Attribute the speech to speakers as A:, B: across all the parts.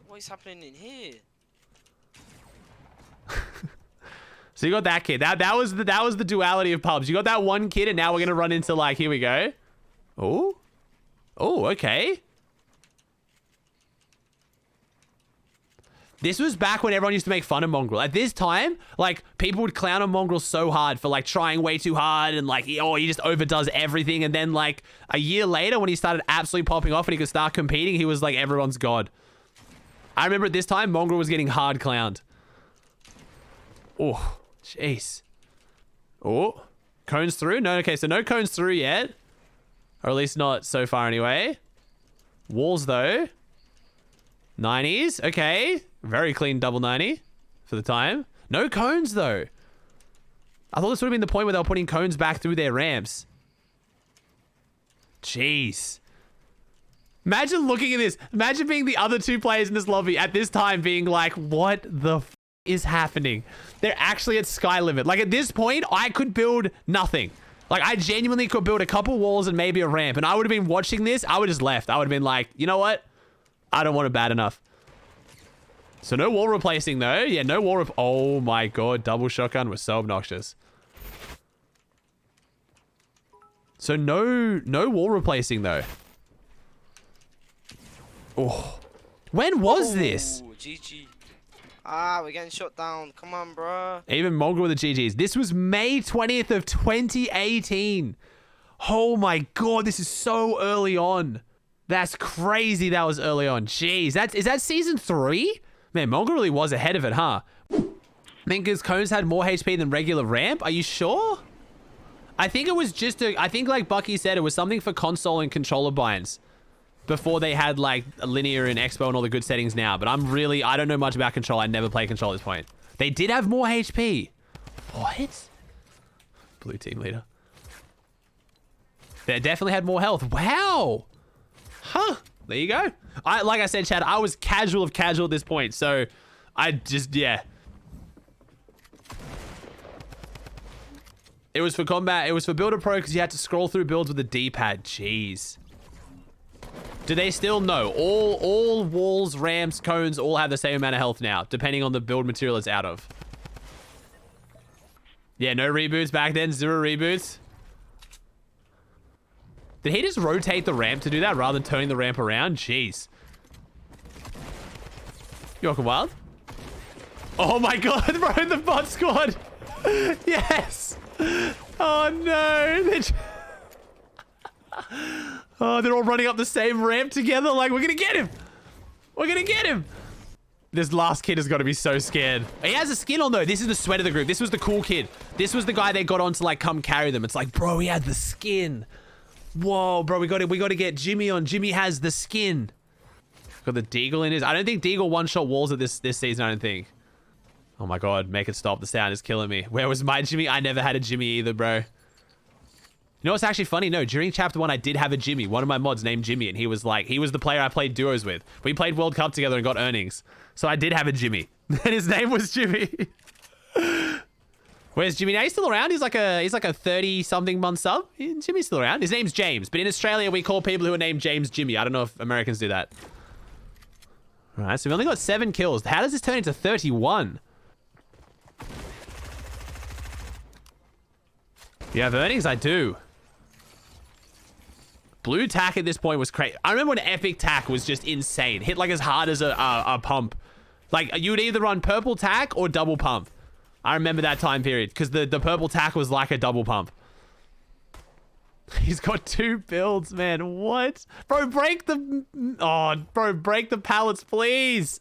A: What is happening in here?
B: So you got that kid. That was the duality of pubs. You got that one kid, and now we're gonna run into like, here we go. Oh, okay. This was back when everyone used to make fun of Mongraal. At this time, like, people would clown on Mongraal so hard for, like, trying way too hard and, like, he just overdoes everything. And then, like, a year later when he started absolutely popping off and he could start competing, he was, like, everyone's god. I remember at this time, Mongraal was getting hard clowned. Oh, jeez. Oh, cones through? No, okay, so no cones through yet. Or at least not so far anyway. Walls, though. 90s, okay. Very clean double 90 for the time. No cones, though. I thought this would have been the point where they were putting cones back through their ramps. Jeez. Imagine looking at this. Imagine being the other two players in this lobby at this time being like, what the f is happening? They're actually at sky limit. Like, at this point, I could build nothing. Like, I genuinely could build a couple walls and maybe a ramp. And I would have been watching this. I would have just left. I would have been like, you know what? I don't want it bad enough. So no wall replacing though. Yeah, no wall oh my god, double shotgun was so obnoxious. So no wall replacing though. Oh. When was this?
A: GG. Ah, we're getting shot down. Come on, bro.
B: Even Mongraal with the GGs. This was May 20th of 2018. Oh my god, this is so early on. That's crazy that was early on. Jeez, is that season 3? Man, Mongraal really was ahead of it, huh? I think because cones had more HP than regular ramp. Are you sure? I think it was just I think like Bucky said, it was something for console and controller binds before they had like a linear and expo and all the good settings now. But I don't know much about control. I never played control at this point. They did have more HP. What? Blue team leader. They definitely had more health. Wow. Huh. There you go. Like I said, Chad, I was casual of casual at this point. So I just, yeah. It was for combat. It was for Builder Pro because you had to scroll through builds with a D-pad. Jeez. Do they still know? All walls, ramps, cones all have the same amount of health now, depending on the build material it's out of. Yeah, no reboots back then. 0 reboots. Did he just rotate the ramp to do that rather than turning the ramp around? Jeez. You walking wild? Oh my god, bro, the bot squad. Yes. Oh no. Oh, they're all running up the same ramp together. Like, we're gonna get him. We're gonna get him. This last kid has got to be so scared. He has a skin on though. This is the sweat of the group. This was the cool kid. This was the guy they got on to like come carry them. It's like, bro, he had the skin. Whoa, bro, we got to get Jimmy on. Jimmy has the skin. Got the Deagle in his. I don't think Deagle one-shot walls at this season, I don't think. Oh my god, make it stop. The sound is killing me. Where was my Jimmy? I never had a Jimmy either, bro. You know what's actually funny? No, during chapter 1, I did have a Jimmy. One of my mods named Jimmy, and he was the player I played duos with. We played World Cup together and got earnings. So I did have a Jimmy. And his name was Jimmy. Where's Jimmy now? He's still around. He's like a 30-something month sub. Jimmy's still around. His name's James, but in Australia, we call people who are named James Jimmy. I don't know if Americans do that. All right, so we only got 7 kills. How does this turn into 31? You have earnings? I do. Blue tack at this point was crazy. I remember when epic tack was just insane. Hit like as hard as a pump. Like, you would either run purple tack or double pump. I remember that time period because the purple tack was like a double pump. He's got 2 builds, man. What? Bro, break the... Oh, bro, break the pallets, please.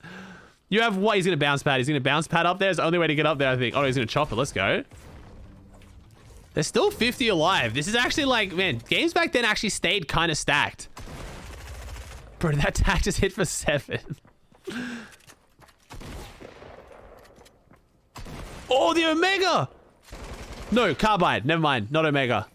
B: You have what? He's going to bounce pad. He's going to bounce pad up there. It's the only way to get up there, I think. Oh, he's going to chop it. Let's go. There's still 50 alive. This is actually like, man, games back then actually stayed kind of stacked. Bro, that tack just hit for 7. Oh, the Omega! No, Carbide. Never mind. Not Omega.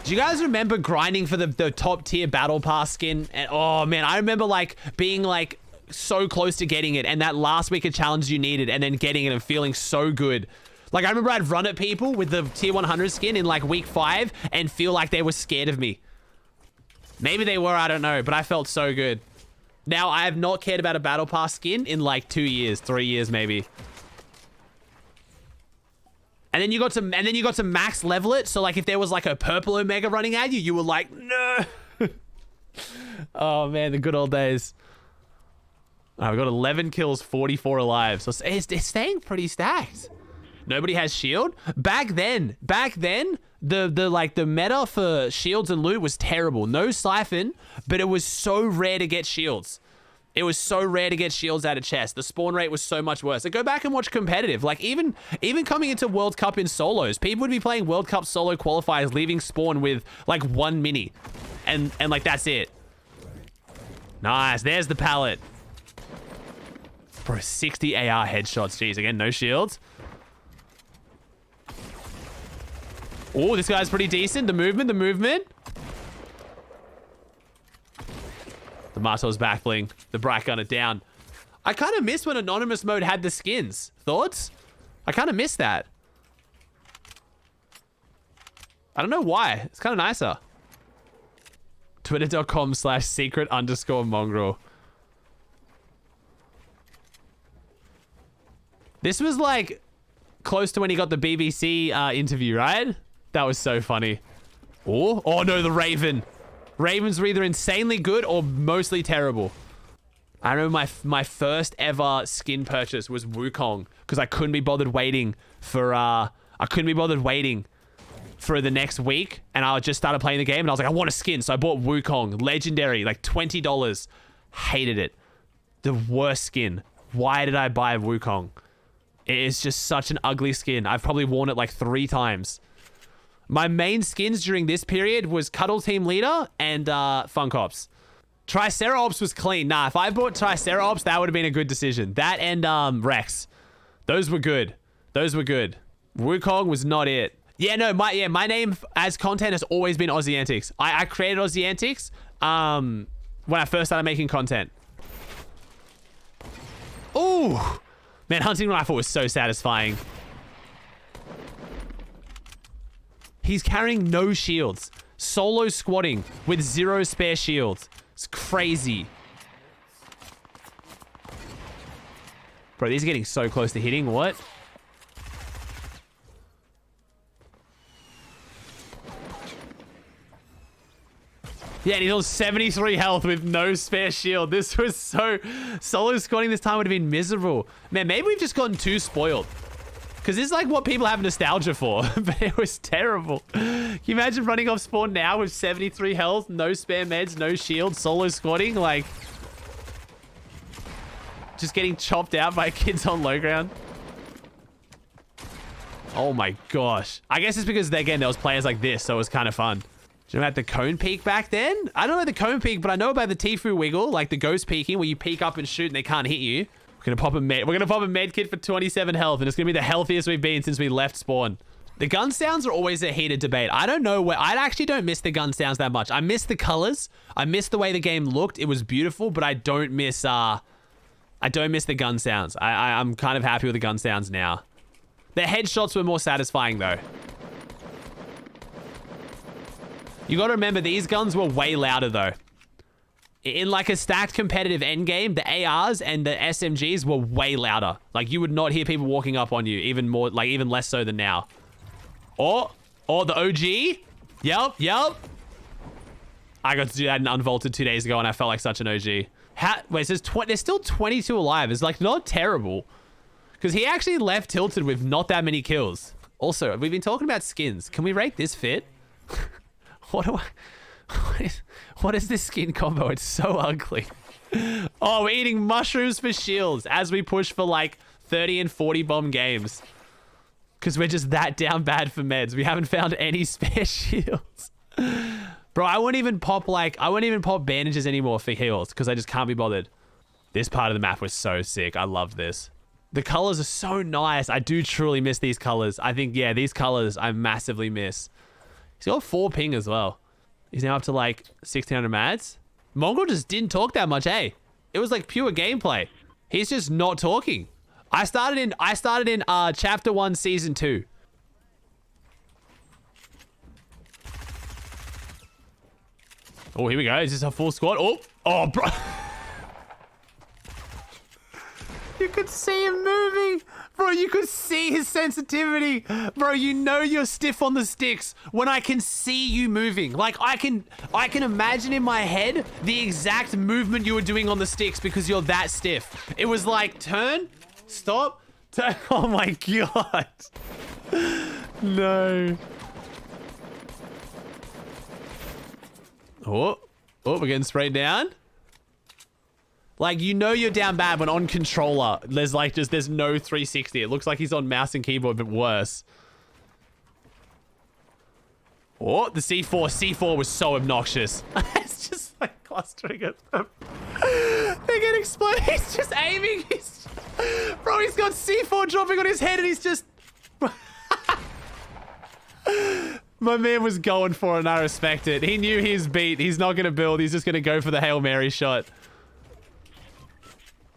B: Do you guys remember grinding for the top tier battle pass skin? And oh man, I remember like being like so close to getting it and that last week of challenge you needed and then getting it and feeling so good. Like I remember I'd run at people with the tier 100 skin in like week 5 and feel like they were scared of me. Maybe they were, I don't know, but I felt so good. Now, I have not cared about a battle pass skin in like 2 years, 3 years maybe. And then you got to max level it. So like if there was like a purple Omega running at you, you were like, no. Oh man, the good old days. All right, we got 11 kills, 44 alive. So it's staying pretty stacked. Nobody has shield. Back then, the meta for shields and loot was terrible. No siphon, but it was so rare to get shields. It was so rare to get shields out of chests. The spawn rate was so much worse. So go back and watch competitive. Like even coming into World Cup in solos, people would be playing World Cup solo qualifiers, leaving spawn with like 1 mini, and like that's it. Nice. There's the pallet. Bro, 60 AR headshots. Jeez, again, no shields. Oh, this guy's pretty decent. The movement. The Martel's back bling. The bright gunner down. I kind of miss when anonymous mode had the skins. Thoughts? I kind of miss that. I don't know why. It's kind of nicer. Twitter.com/secret_mongraal. This was like close to when he got the BBC interview, right? That was so funny. Oh no, the Raven. Ravens were either insanely good or mostly terrible. I remember my first ever skin purchase was Wukong because I couldn't be bothered waiting for the next week, and I just started playing the game and I was like, I want a skin, so I bought Wukong, legendary, like $20. Hated it. The worst skin. Why did I buy Wukong? It is just such an ugly skin. I've probably worn it like 3 times. My main skins during this period was Cuddle Team Leader and Funkops. Triceratops was clean. Nah, if I bought Triceratops, that would have been a good decision. That and Rex. Those were good. Wukong was not it. Yeah, no, my name as content has always been Aussie Antics. I created Aussie Antics when I first started making content. Ooh. Man, hunting rifle was so satisfying. He's carrying no shields. Solo squatting with 0 spare shields. It's crazy. Bro, these are getting so close to hitting. What? Yeah, and he's on 73 health with no spare shield. This was so... Solo squatting this time would have been miserable. Man, maybe we've just gotten too spoiled. Because this is like what people have nostalgia for. But it was terrible. Can you imagine running off spawn now with 73 health, no spare meds, no shield, solo squatting? Like... just getting chopped out by kids on low ground. Oh my gosh. I guess it's because, again, there was players like this, so it was kind of fun. Do you know about the cone peek back then? I don't know the cone peek, but I know about the Tfue wiggle, like the ghost peeking, where you peek up and shoot and they can't hit you. We're gonna pop a med kit for 27 health, and it's gonna be the healthiest we've been since we left spawn. The gun sounds are always a heated debate. I don't know where... I actually don't miss the gun sounds that much. I miss the colors. I miss the way the game looked. It was beautiful, but I don't miss the gun sounds. I'm kind of happy with the gun sounds now. The headshots were more satisfying though. You gotta remember, these guns were way louder though. In like a stacked competitive endgame, the ARs and the SMGs were way louder. Like you would not hear people walking up on you, even less so than now. Oh, the OG. Yep. I got to do that in Unvaulted 2 days ago and I felt like such an OG. Wait, it says there's still 22 alive. It's like not terrible. Because he actually left tilted with not that many kills. Also, we've been talking about skins. Can we rate this fit? What is this skin combo? It's so ugly. Oh, we're eating mushrooms for shields as we push for like 30 and 40 bomb games. Because we're just that down bad for meds. We haven't found any spare shields. Bro, I won't even pop bandages anymore for heals because I just can't be bothered. This part of the map was so sick. I love this. The colors are so nice. I do truly miss these colors. I think, yeah, these colors I massively miss. He's got 4 ping as well. He's now up to like 1600 mads. Mongraal just didn't talk that much, eh? It was like pure gameplay. He's just not talking. I started in chapter 1 season 2. Oh, here we go. Is this a full squad? Oh, bro. could see him moving. Bro, you could see his sensitivity. Bro, you know you're stiff on the sticks when I can see you moving. Like, I can imagine in my head the exact movement you were doing on the sticks because you're that stiff. It was like, turn, stop, turn. Oh my God. No. Oh, we're getting sprayed down. Like, you know you're down bad when on controller, there's no 360. It looks like he's on mouse and keyboard, but worse. Oh, the C4. C4 was so obnoxious. It's just like clustering at them. They get exploded. He's just aiming. Bro, he's got C4 dropping on his head and he's just... My man was going for it and I respect it. He knew his beat. He's not going to build. He's just going to go for the Hail Mary shot.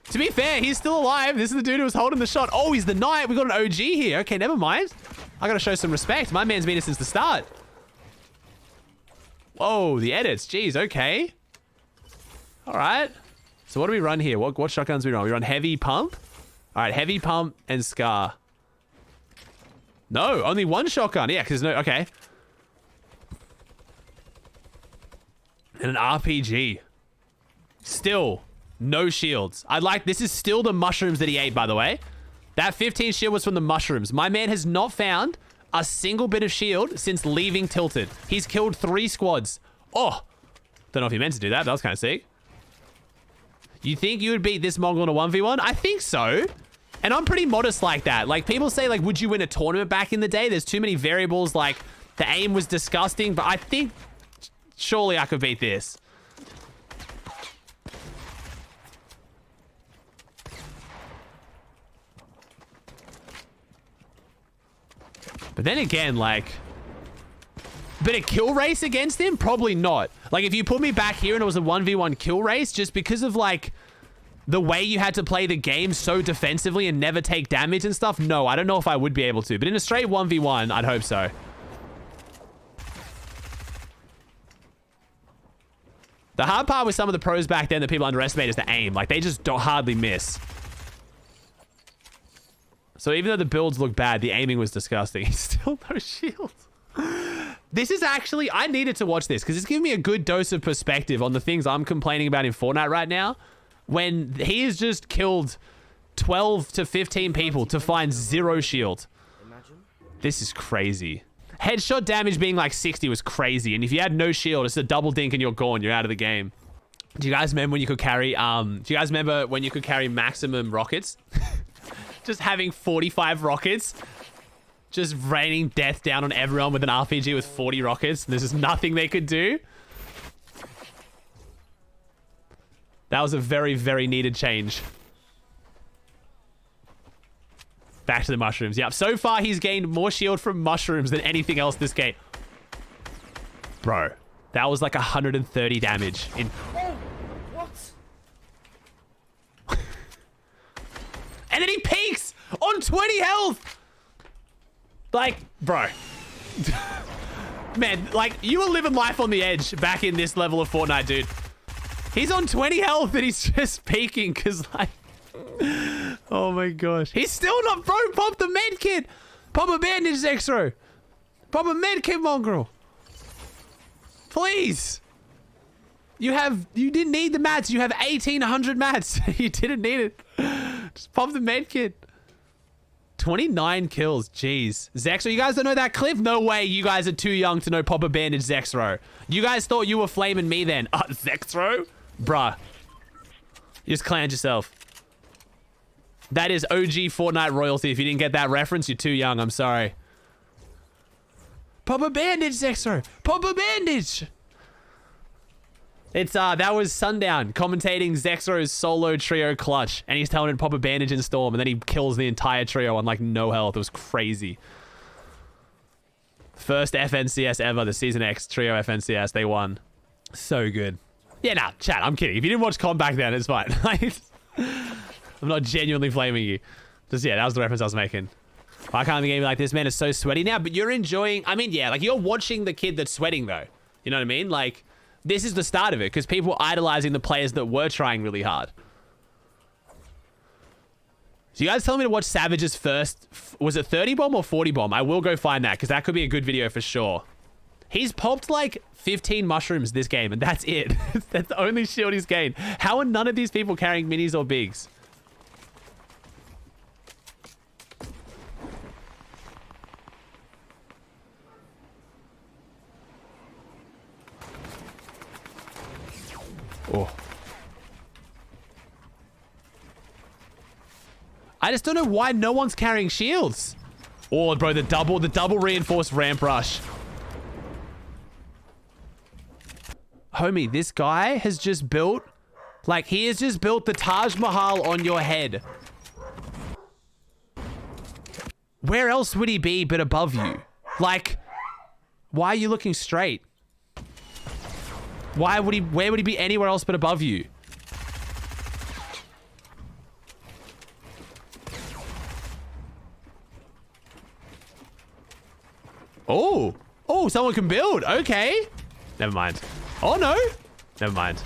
B: To be fair, he's still alive. This is the dude who was holding the shot. Oh, he's the knight. We got an OG here. Okay, never mind. I got to show some respect. My man's been here since the start. Whoa, the edits. Jeez, okay. All right. So what do we run here? What shotguns do we run? We run heavy pump. All right, heavy pump and scar. No, only one shotgun. Yeah, because no... Okay. And an RPG. Still, no shields. This is still the mushrooms that he ate, by the way. That 15 shield was from the mushrooms. My man has not found a single bit of shield since leaving Tilted. He's killed 3 squads. Oh, don't know if he meant to do that. That was kind of sick. You think you would beat this Mongraal in a 1v1? I think so. And I'm pretty modest like that. Like, people say, like, would you win a tournament back in the day? There's too many variables. Like, the aim was disgusting. But I think... surely I could beat this. But then again, like... but a kill race against him? Probably not. Like, if you put me back here and it was a 1v1 kill race, just because of, like... the way you had to play the game so defensively and never take damage and stuff, no, I don't know if I would be able to. But in a straight 1v1, I'd hope so. The hard part with some of the pros back then that people underestimate is the aim. Like, they just don't hardly miss. So even though the builds look bad, the aiming was disgusting. He's still no shield. This is actually... I needed to watch this because it's giving me a good dose of perspective on the things I'm complaining about in Fortnite right now. When he has just killed 12 to 15 people to find 0 shield. This is crazy. Headshot damage being like 60 was crazy. And if you had no shield, it's a double dink and you're gone. You're out of the game. Do you guys remember when you could carry, maximum rockets? Just having 45 rockets. Just raining death down on everyone with an RPG with 40 rockets. There's just nothing they could do. That was a very, very needed change. Back to the mushrooms. Yep. So far, he's gained more shield from mushrooms than anything else this game. Bro, that was like 130 damage.
A: Oh, what?
B: And then he peaks on 20 health. Like, bro. Man, like, you were living life on the edge back in this level of Fortnite, dude. He's on 20 health and he's just peeking because, like... oh my gosh. He's still not... bro, pop the med kit. Pop a bandage, Zexro. Pop a med kit, Mongraal. Please. You didn't need the mats. You have 1,800 mats. You didn't need it. Just pop the med kit. 29 kills. Jeez. Zexro, you guys don't know that clip? No way. You guys are too young to know pop a bandage, Zexro. You guys thought you were flaming me then. Zexro? Bruh. You just clanned yourself. That is OG Fortnite royalty. If you didn't get that reference, you're too young. I'm sorry. Pop a bandage, Zexro. Pop a bandage. It's, that was Sundown commentating Zexro's solo trio clutch. And he's telling him to pop a bandage in Storm. And then he kills the entire trio on, like, no health. It was crazy. First FNCS ever. The Season X trio FNCS. They won. So good. Yeah, nah, chat. I'm kidding. If you didn't watch Com back then, it's fine. I'm not genuinely flaming you. Just, yeah, that was the reference I was making. Why can't the game be like this? Man, it's so sweaty now. But you're enjoying... I mean, yeah, like, you're watching the kid that's sweating, though. You know what I mean? Like... this is the start of it, because people were idolizing the players that were trying really hard. So you guys tell me to watch Savage's first. Was it 30 bomb or 40 bomb? I will go find that because that could be a good video for sure. He's popped like 15 mushrooms this game and that's it. That's the only shield he's gained. How are none of these people carrying minis or bigs? Oh. I just don't know why no one's carrying shields. Oh, bro, the double reinforced ramp rush. Homie, this guy has just built, like, he has just built the Taj Mahal on your head. Where else would he be but above you? Like, why are you looking straight? Where would he be anywhere else but above you? Oh, someone can build. Okay. Never mind. Oh, no. Never mind.